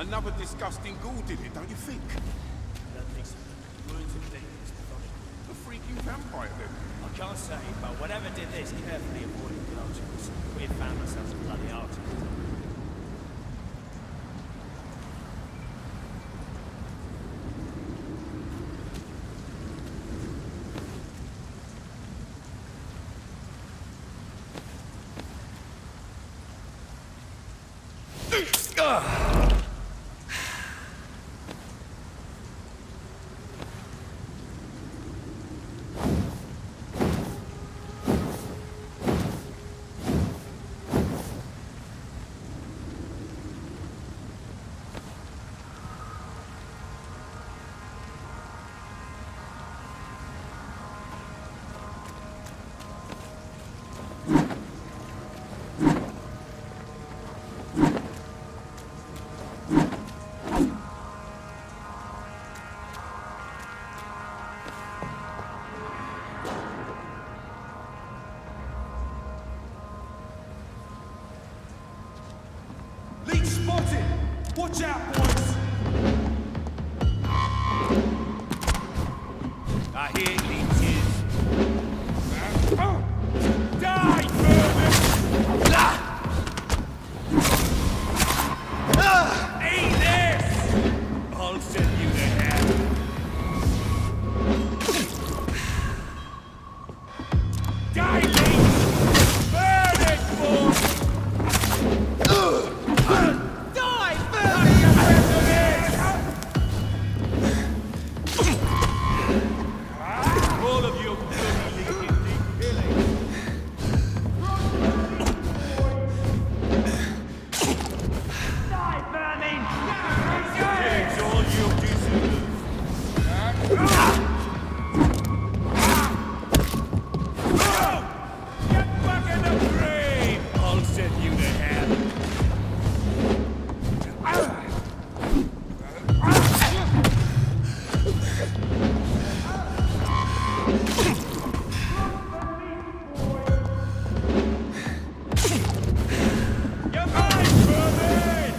Another disgusting ghoul did it, don't you think? I don't think so. Ruins of things. A freaking vampire then. I can't say, but whatever did this carefully avoided cultures. We had found ourselves a bloody artist. Leech spotted! Watch out, boys! I hear leeches. Die, vermin! Eat this! I'll send you to hell. Die, leech! Burn it, boy! Die, vermin! All of you bloody leaking killing. Die, vermin! Killing's all you deserve. Get back in the grave! I'll send you to hell. You're mine, vermin!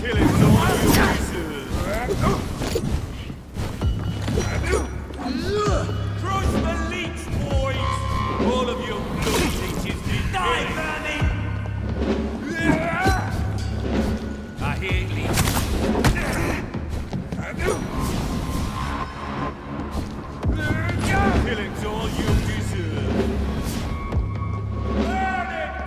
Killing's all you deserve. Crush the leech, boys! All of you bloody leeches need die, vermin! I hear leeches. Killing's all you deserve. Burn it!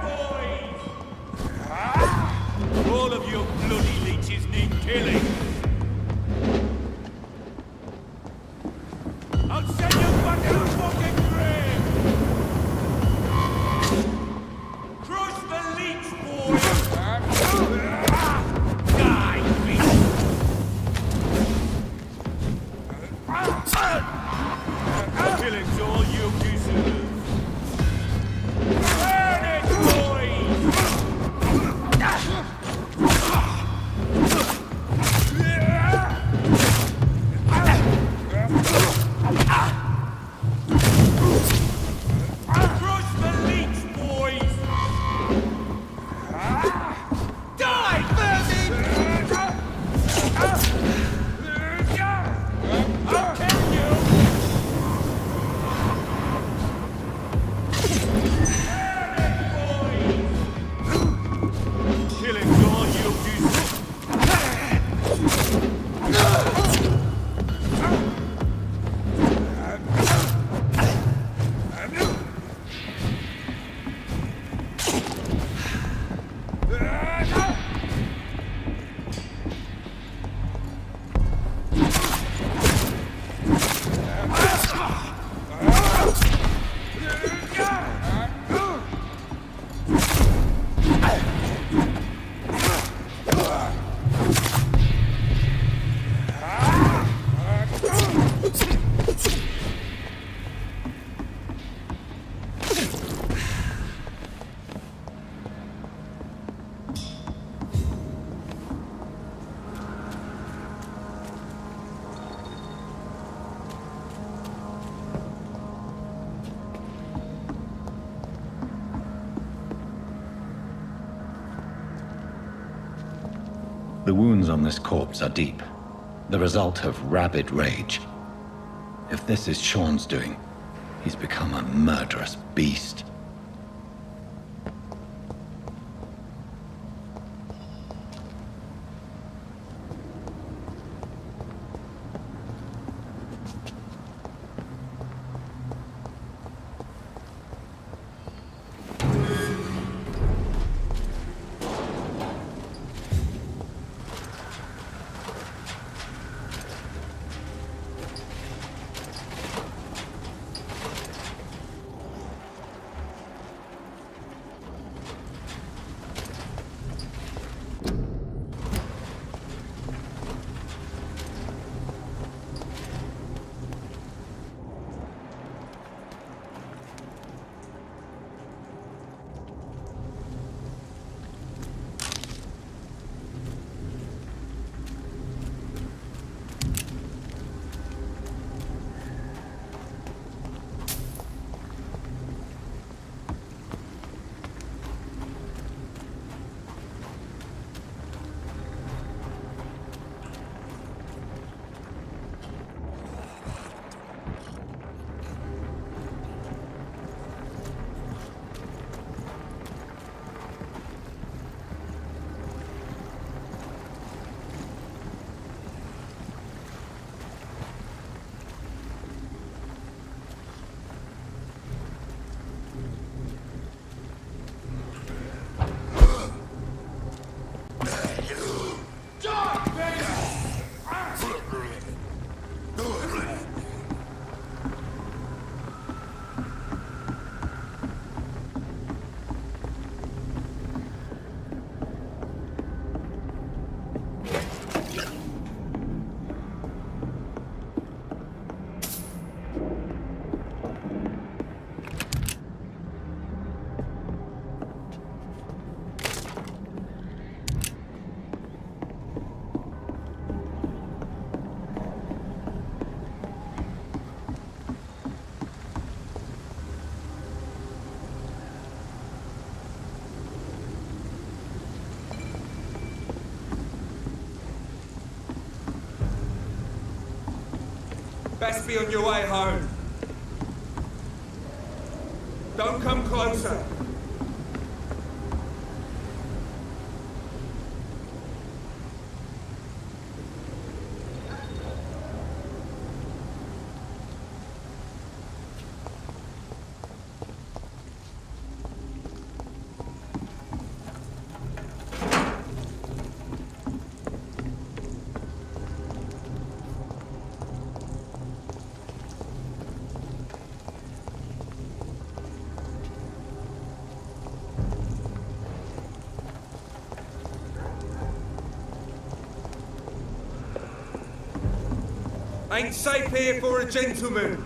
The wounds on this corpse are deep, the result of rabid rage. If this is Sean's doing, he's become a murderous beast. Best be on your way home. Don't come closer. Ain't safe here for a gentleman.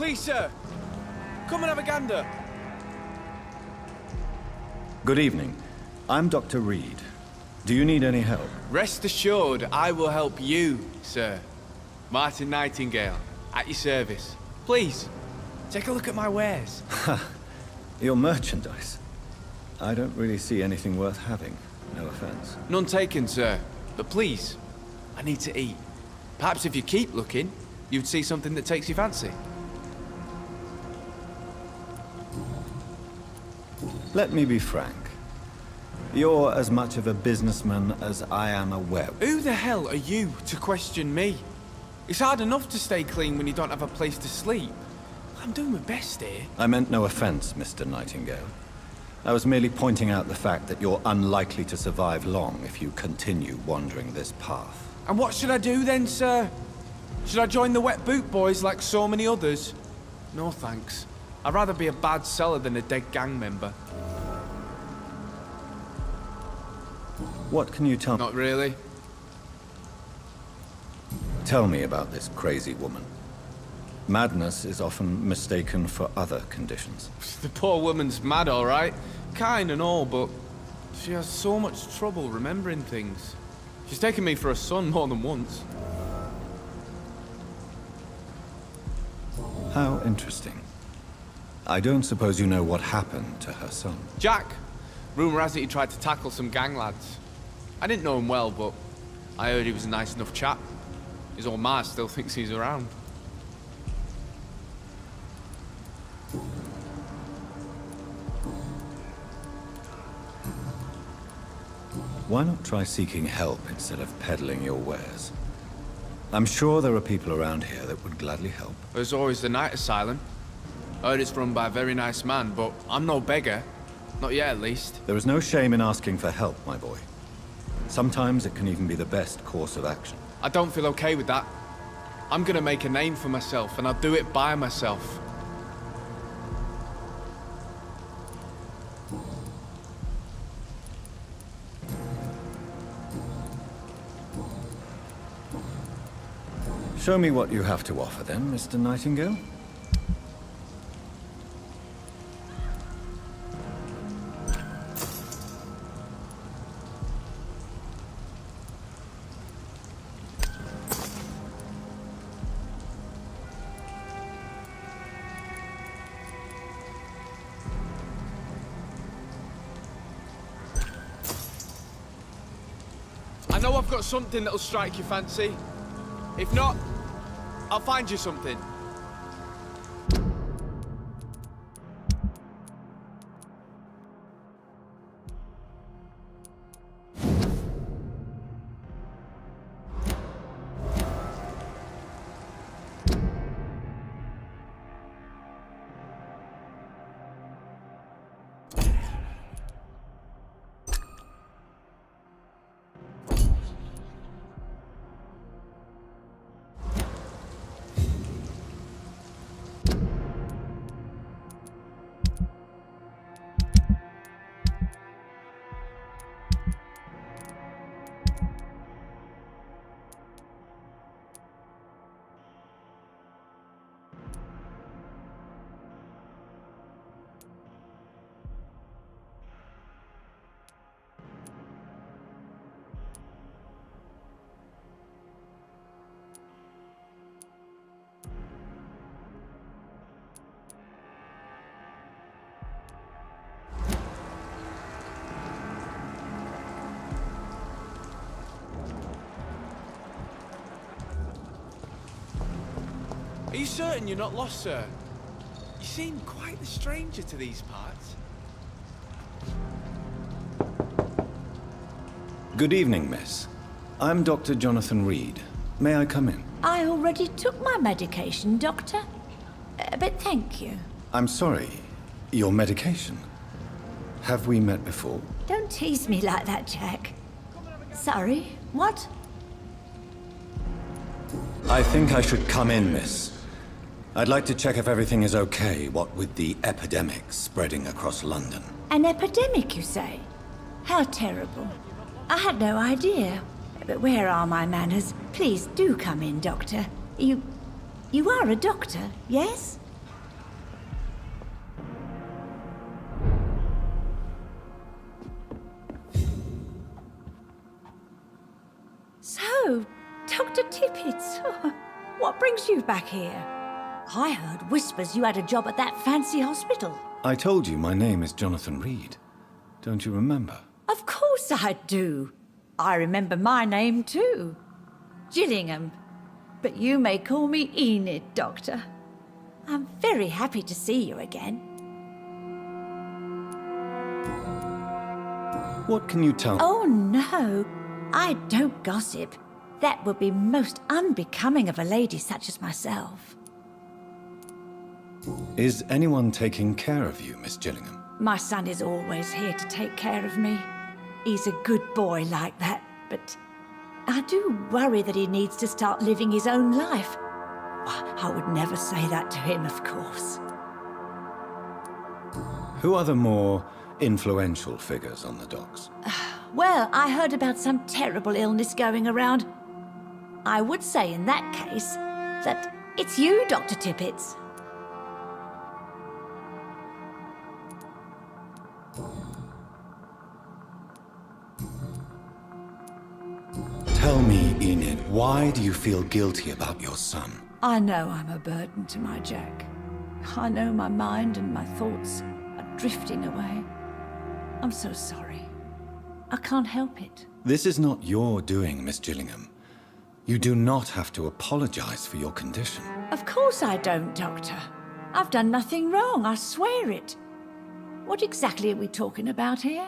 Please, sir. Come and have a gander. Good evening. I'm Dr. Reed. Do you need any help? Rest assured, I will help you, sir. Martin Nightingale, at your service. Please, take a look at my wares. Your merchandise. I don't really see anything worth having. No offense. None taken, sir. But please, I need to eat. Perhaps if you keep looking, you'd see something that takes your fancy. Let me be frank. You're as much of a businessman as I am a werewolf. Who the hell are you to question me? It's hard enough to stay clean when you don't have a place to sleep. I'm doing my best here. I meant no offense, Mr. Nightingale. I was merely pointing out the fact that you're unlikely to survive long if you continue wandering this path. And what should I do then, sir? Should I join the wet boot boys like so many others? No thanks. I'd rather be a bad seller than a dead gang member. What can you tell me? Not really. Tell me about this crazy woman. Madness is often mistaken for other conditions. The poor woman's mad, all right. Kind and all, but she has so much trouble remembering things. She's taken me for a son more than once. How interesting. I don't suppose you know what happened to her son. Jack. Rumour has it he tried to tackle some gang lads. I didn't know him well, but I heard he was a nice enough chap. His old ma still thinks he's around. Why not try seeking help instead of peddling your wares? I'm sure there are people around here that would gladly help. There's always the night asylum. I heard it's run by a very nice man, but I'm no beggar. Not yet, at least. There is no shame in asking for help, my boy. Sometimes it can even be the best course of action. I don't feel okay with that. I'm gonna make a name for myself, and I'll do it by myself. Show me what you have to offer then, Mr. Nightingale. I know I've got something that'll strike your fancy. If not, I'll find you something. Are you certain you're not lost, sir? You seem quite the stranger to these parts. Good evening, miss. I'm Dr. Jonathan Reed. May I come in? I already took my medication, Doctor. But thank you. I'm sorry. Your medication? Have we met before? Don't tease me like that, Jack. Sorry, what? I think I should come in, miss. I'd like to check if everything is okay, what with the epidemic spreading across London. An epidemic, you say? How terrible. I had no idea. But where are my manners? Please do come in, Doctor. You are a doctor, yes? Oh, Dr. Tippets. What brings you back here? I heard whispers you had a job at that fancy hospital. I told you my name is Jonathan Reed. Don't you remember? Of course I do. I remember my name too. Gillingham. But you may call me Enid, Doctor. I'm very happy to see you again. What can you tell? Oh no, I don't gossip. That would be most unbecoming of a lady such as myself. Is anyone taking care of you, Miss Gillingham? My son is always here to take care of me. He's a good boy like that, but I do worry that he needs to start living his own life. I would never say that to him, of course. Who are the more influential figures on the docks? Well, I heard about some terrible illness going around. I would say in that case that it's you, Dr. Tippets. Tell me, Enid, why do you feel guilty about your son? I know I'm a burden to my Jack. I know my mind and my thoughts are drifting away. I'm so sorry. I can't help it. This is not your doing, Miss Gillingham. You do not have to apologize for your condition. Of course I don't, Doctor. I've done nothing wrong, I swear it. What exactly are we talking about here?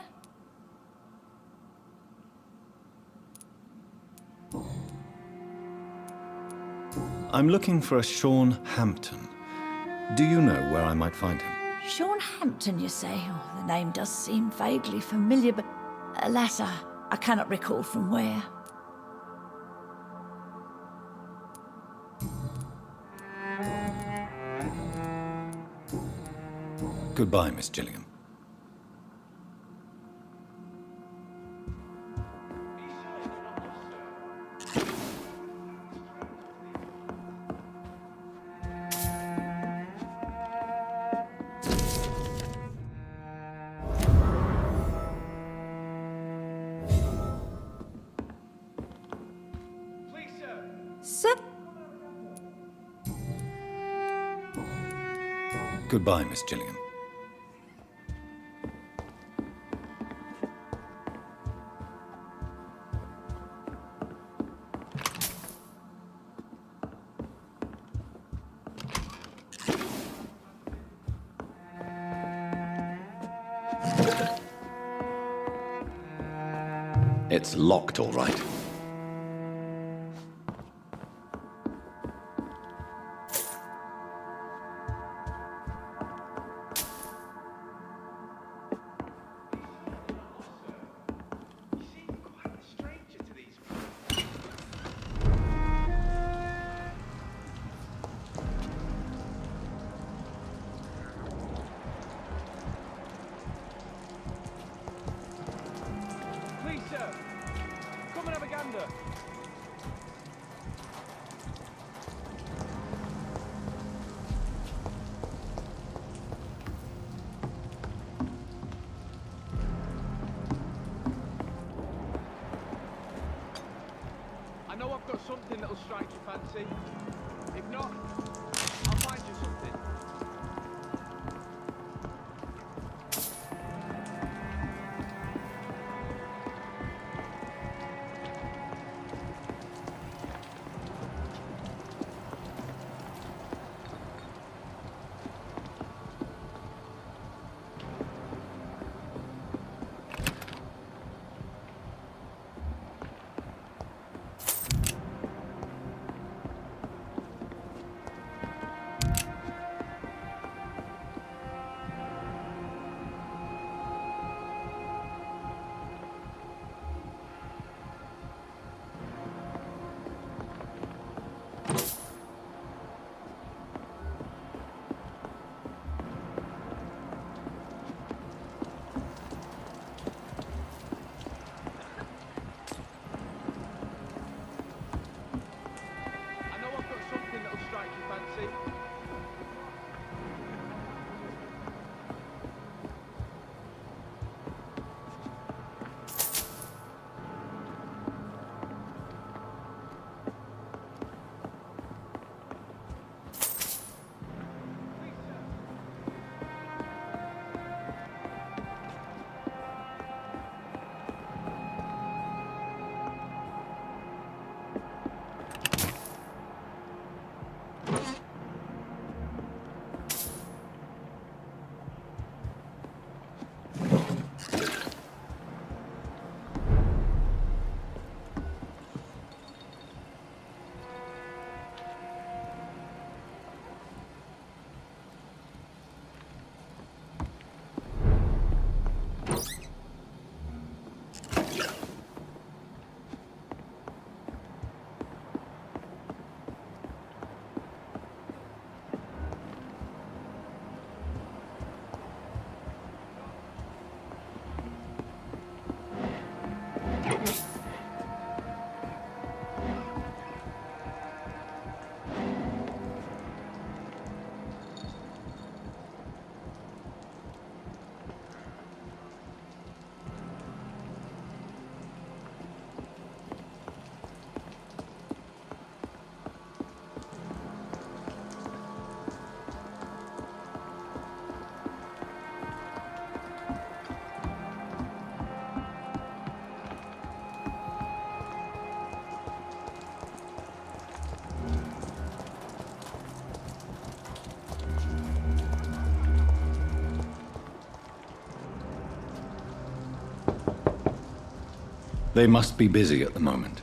I'm looking for a Sean Hampton. Do you know where I might find him? Sean Hampton, you say? Oh, the name does seem vaguely familiar, but alas, I cannot recall from where. Goodbye, Miss Gillingham. Sir? Goodbye, Miss Gillingham. It's locked, all right. Please, sir, come and have a gander. I know I've got something that'll strike your fancy. If not, I'll find you something. They must be busy at the moment.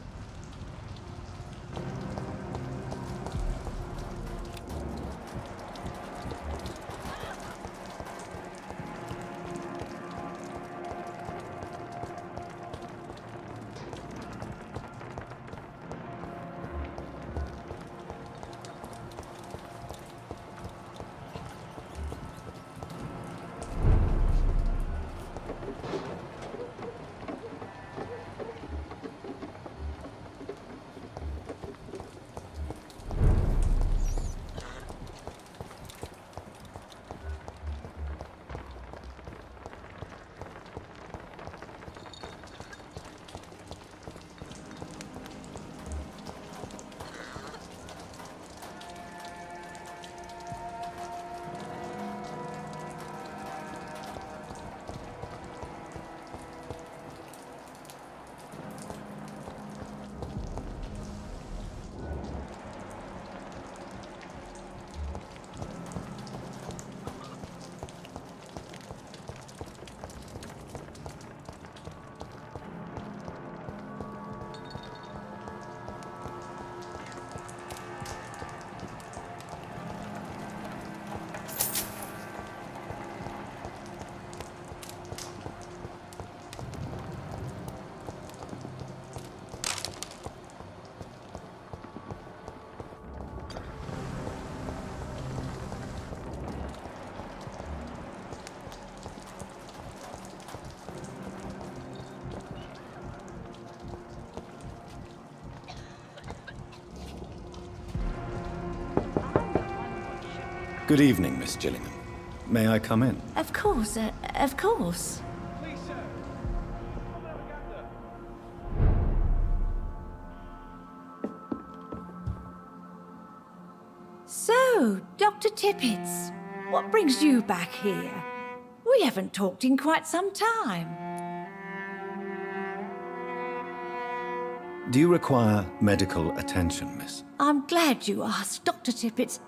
Good evening, Miss Gillingham. May I come in? Of course, of course. Please, sir. Come and have a gander. So, Dr. Tippets, what brings you back here? We haven't talked in quite some time. Do you require medical attention, miss? I'm glad you asked, Dr. Tippets.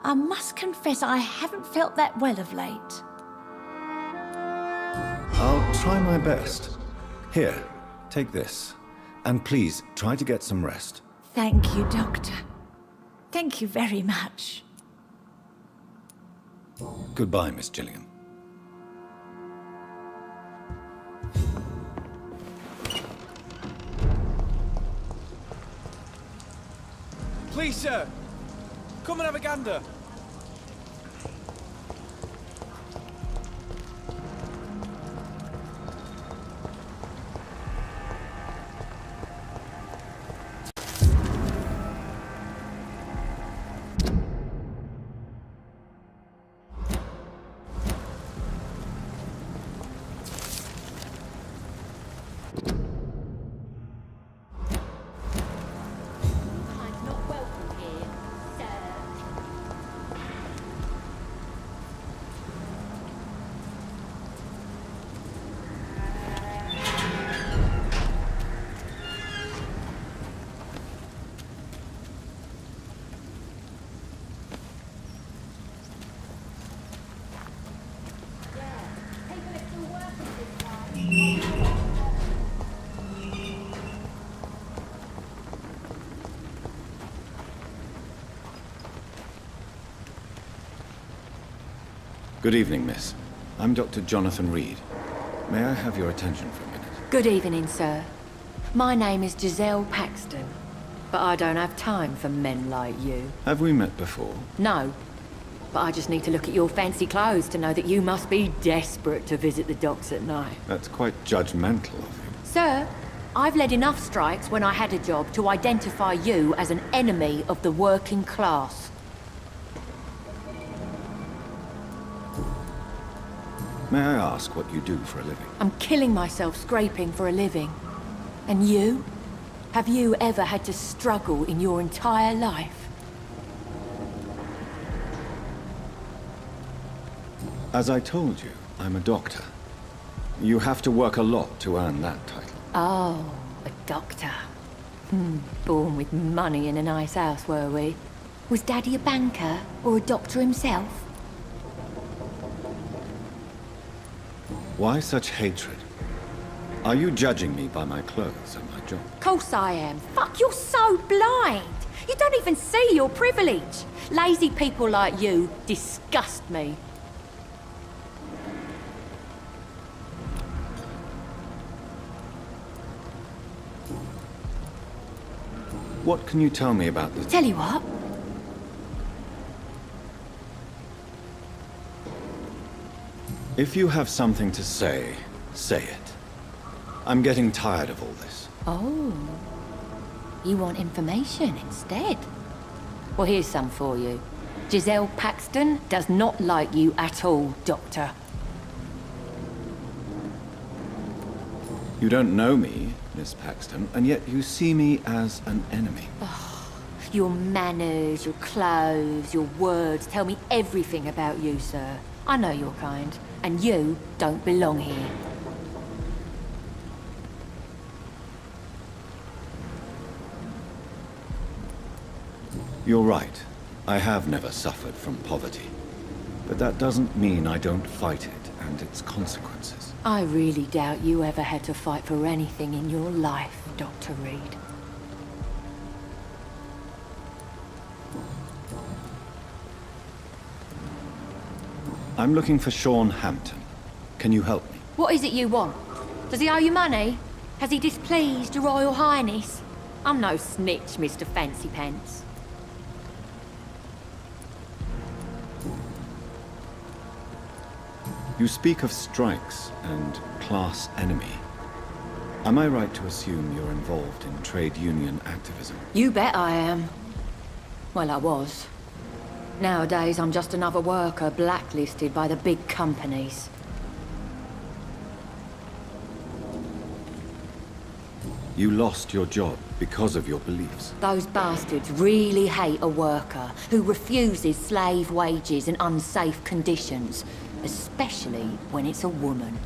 I must confess I haven't felt that well of late. I'll try my best. Here, take this. And please, try to get some rest. Thank you, Doctor. Thank you very much. Goodbye, Miss Gillingham. Please, sir. Come and have a gander. Good evening, miss. I'm Dr. Jonathan Reed. May I have your attention for a minute? Good evening, sir. My name is Giselle Paxton, but I don't have time for men like you. Have we met before? No, but I just need to look at your fancy clothes to know that you must be desperate to visit the docks at night. That's quite judgmental of you. Sir, I've led enough strikes when I had a job to identify you as an enemy of the working class. May I ask what you do for a living? I'm killing myself scraping for a living. And you? Have you ever had to struggle in your entire life? As I told you, I'm a doctor. You have to work a lot to earn that title. Oh, a doctor. Born with money in a nice house, were we? Was Daddy a banker or a doctor himself? Why such hatred? Are you judging me by my clothes and my job? Course I am. Fuck, you're so blind. You don't even see your privilege. Lazy people like you disgust me. What can you tell me about this? Tell you what. If you have something to say, say it. I'm getting tired of all this. Oh. You want information instead? Well, here's some for you. Giselle Paxton does not like you at all, Doctor. You don't know me, Miss Paxton, and yet you see me as an enemy. Your manners, your clothes, your words tell me everything about you, sir. I know your kind, and you don't belong here. You're right. I have never suffered from poverty. But that doesn't mean I don't fight it and its consequences. I really doubt you ever had to fight for anything in your life, Dr. Reed. I'm looking for Sean Hampton. Can you help me? What is it you want? Does he owe you money? Has he displeased your Royal Highness? I'm no snitch, Mr. Fancy Pants. You speak of strikes and class enemy. Am I right to assume you're involved in trade union activism? You bet I am. Well, I was. Nowadays, I'm just another worker blacklisted by the big companies. You lost your job because of your beliefs. Those bastards really hate a worker who refuses slave wages and unsafe conditions, especially when it's a woman.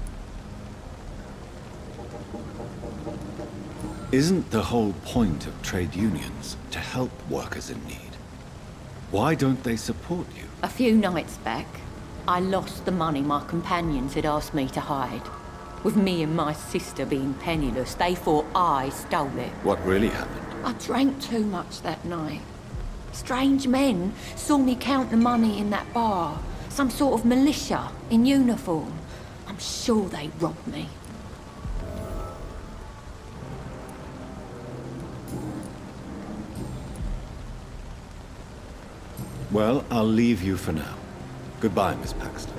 Isn't the whole point of trade unions to help workers in need? Why don't they support you? A few nights back, I lost the money my companions had asked me to hide. With me and my sister being penniless, they thought I stole it. What really happened? I drank too much that night. Strange men saw me count the money in that bar. Some sort of militia in uniform. I'm sure they robbed me. Well, I'll leave you for now. Goodbye, Miss Paxton.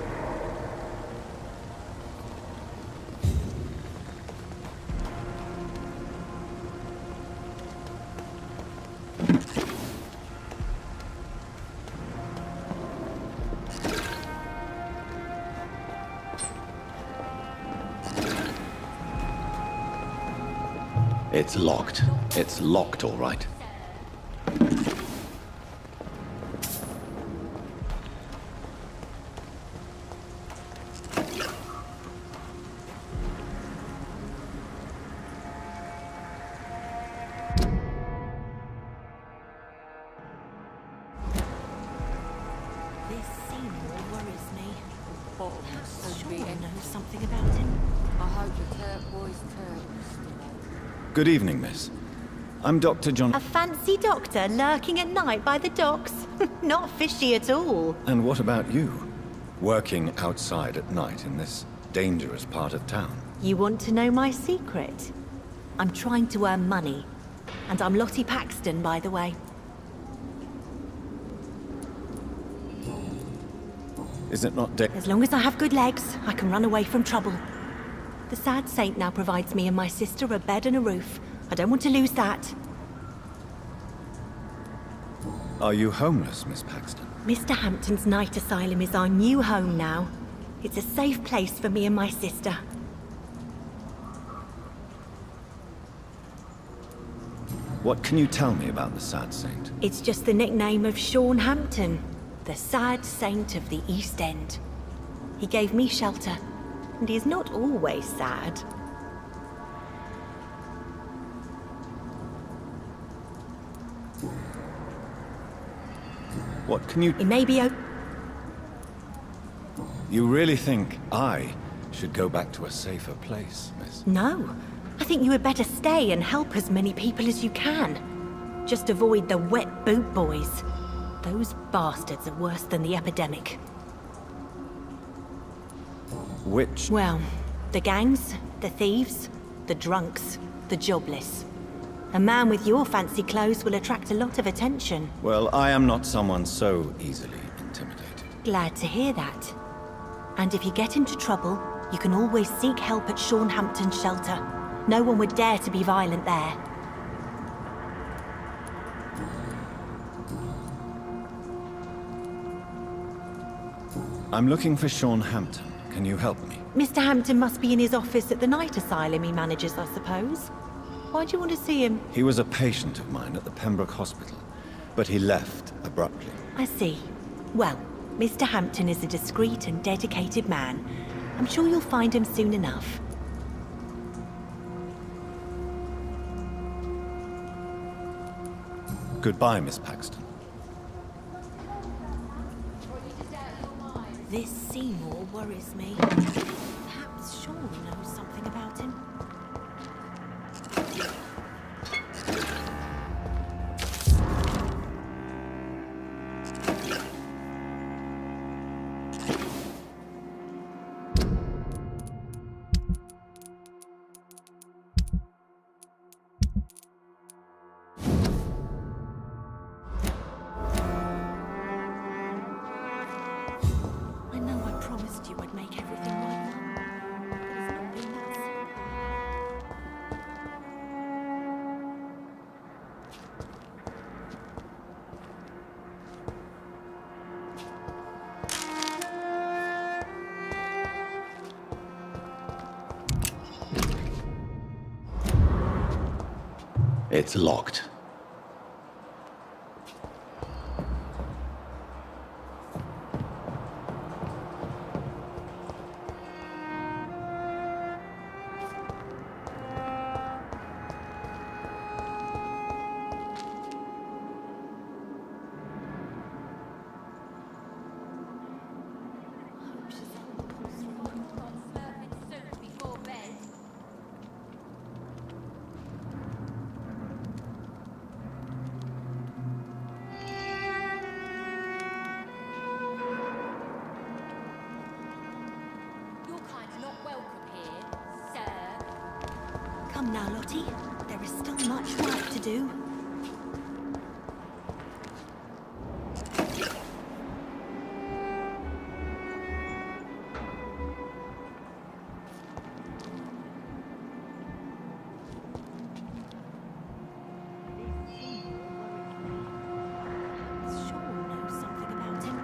It's locked. It's locked, all right. This senior worries me. Sure knows something about him. I hope the turquoise turtle's still open. Good evening, miss. I'm Dr. John... A fancy doctor lurking at night by the docks? Not fishy at all. And what about you? Working outside at night in this dangerous part of town? You want to know my secret? I'm trying to earn money. And I'm Lottie Paxton, by the way. Is it not As long as I have good legs, I can run away from trouble. The sad saint now provides me and my sister a bed and a roof. I don't want to lose that. Are you homeless, Miss Paxton? Mr. Hampton's night asylum is our new home now. It's a safe place for me and my sister. What can you tell me about the sad saint? It's just the nickname of Sean Hampton, the sad saint of the East End. He gave me shelter, and he is not always sad. What can you... It may be You really think I should go back to a safer place, miss. No. I think you had better stay and help as many people as you can. Just avoid the wet boot boys. Those bastards are worse than the epidemic. Which? Well, the gangs, the thieves, the drunks, the jobless. A man with your fancy clothes will attract a lot of attention. Well, I am not someone so easily intimidated. Glad to hear that. And if you get into trouble, you can always seek help at Hampton's shelter. No one would dare to be violent there. I'm looking for Hampton. Can you help me? Mr. Hampton must be in his office at the night asylum he manages, I suppose. Why do you want to see him? He was a patient of mine at the Pembroke Hospital, but he left abruptly. I see. Well, Mr. Hampton is a discreet and dedicated man. I'm sure you'll find him soon enough. Goodbye, Miss Paxton. This Seymour worries me. Perhaps Sean knows something about him. It's locked. Come now, Lottie. There is still much work to do. Sean knows something about him.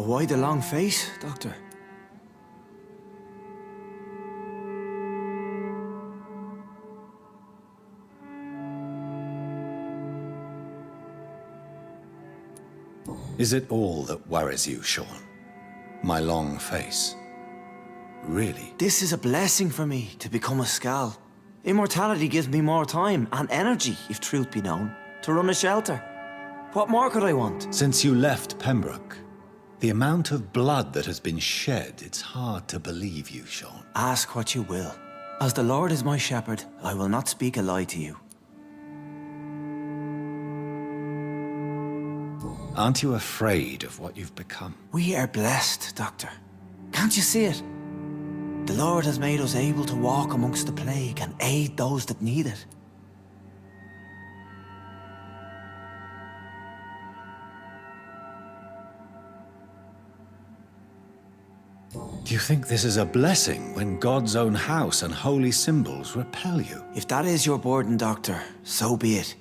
Why the long face, Doctor? Is it all that worries you, Sean? My long face? Really? This is a blessing for me, to become a Skal. Immortality gives me more time and energy, if truth be known, to run a shelter. What more could I want? Since you left Pembroke, the amount of blood that has been shed, it's hard to believe you, Sean. Ask what you will. As the Lord is my shepherd, I will not speak a lie to you. Aren't you afraid of what you've become? We are blessed, Doctor. Can't you see it? The Lord has made us able to walk amongst the plague and aid those that need it. Do you think this is a blessing when God's own house and holy symbols repel you? If that is your burden, Doctor, so be it.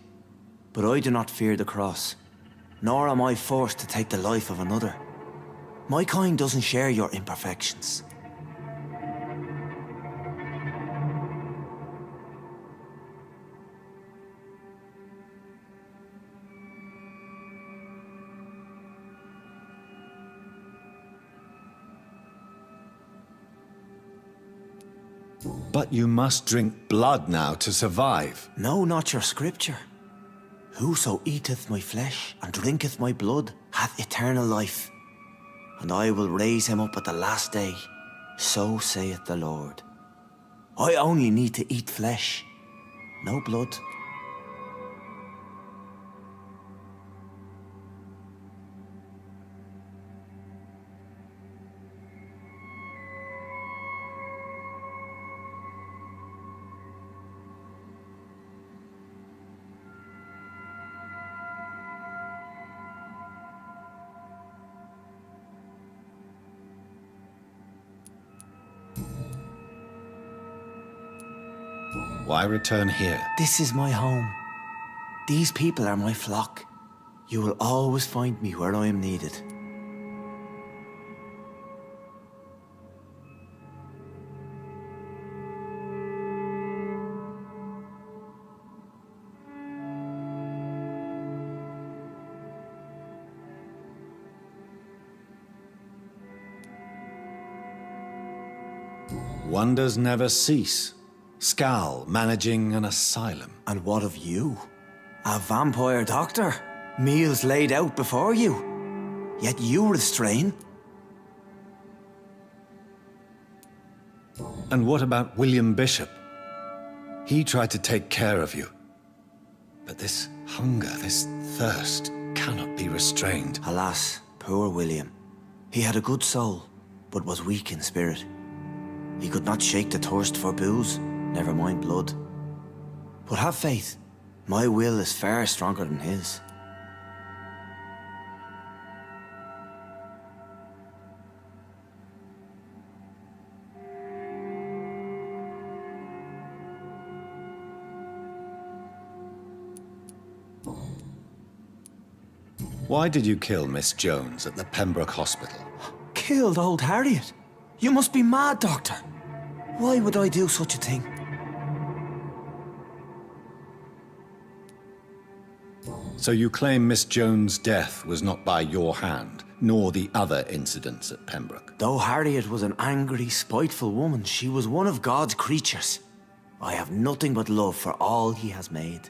But I do not fear the cross, nor am I forced to take the life of another. My kind doesn't share your imperfections. But you must drink blood now to survive. No, not your scripture. Whoso eateth my flesh and drinketh my blood hath eternal life, and I will raise him up at the last day. So saith the Lord. I only need to eat flesh, no blood. Why return here? This is my home. These people are my flock. You will always find me where I am needed. Wonders never cease. Skal managing an asylum. And what of you? A vampire doctor? Meals laid out before you. Yet you restrain. And what about William Bishop? He tried to take care of you. But this hunger, this thirst, cannot be restrained. Alas, poor William. He had a good soul, but was weak in spirit. He could not shake the thirst for booze, never mind blood. But have faith. My will is far stronger than his. Why did you kill Miss Jones at the Pembroke Hospital? Killed old Harriet? You must be mad, Doctor. Why would I do such a thing? So you claim Miss Jones' death was not by your hand, nor the other incidents at Pembroke? Though Harriet was an angry, spiteful woman, she was one of God's creatures. I have nothing but love for all he has made.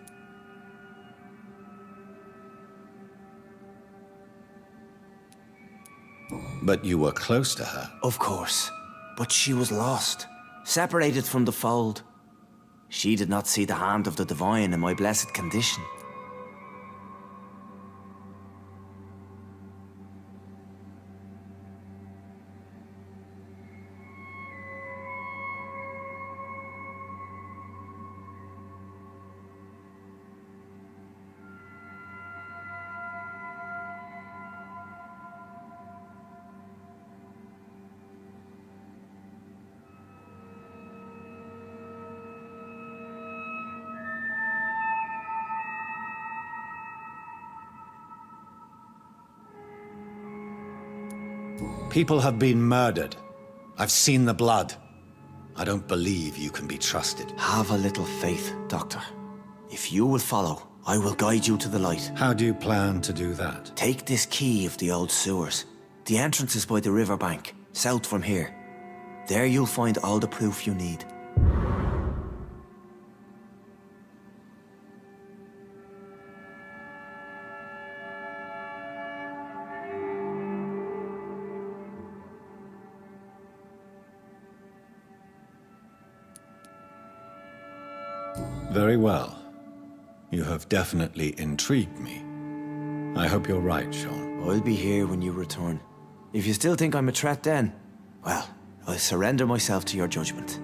But you were close to her. Of course. But she was lost, separated from the fold. She did not see the hand of the divine in my blessed condition. People have been murdered. I've seen the blood. I don't believe you can be trusted. Have a little faith, Doctor. If you will follow, I will guide you to the light. How do you plan to do that? Take this key of the old sewers. The entrance is by the riverbank, south from here. There you'll find all the proof you need. Very well. You have definitely intrigued me. I hope you're right, Sean. I'll be here when you return. If you still think I'm a threat then, well, I'll surrender myself to your judgment.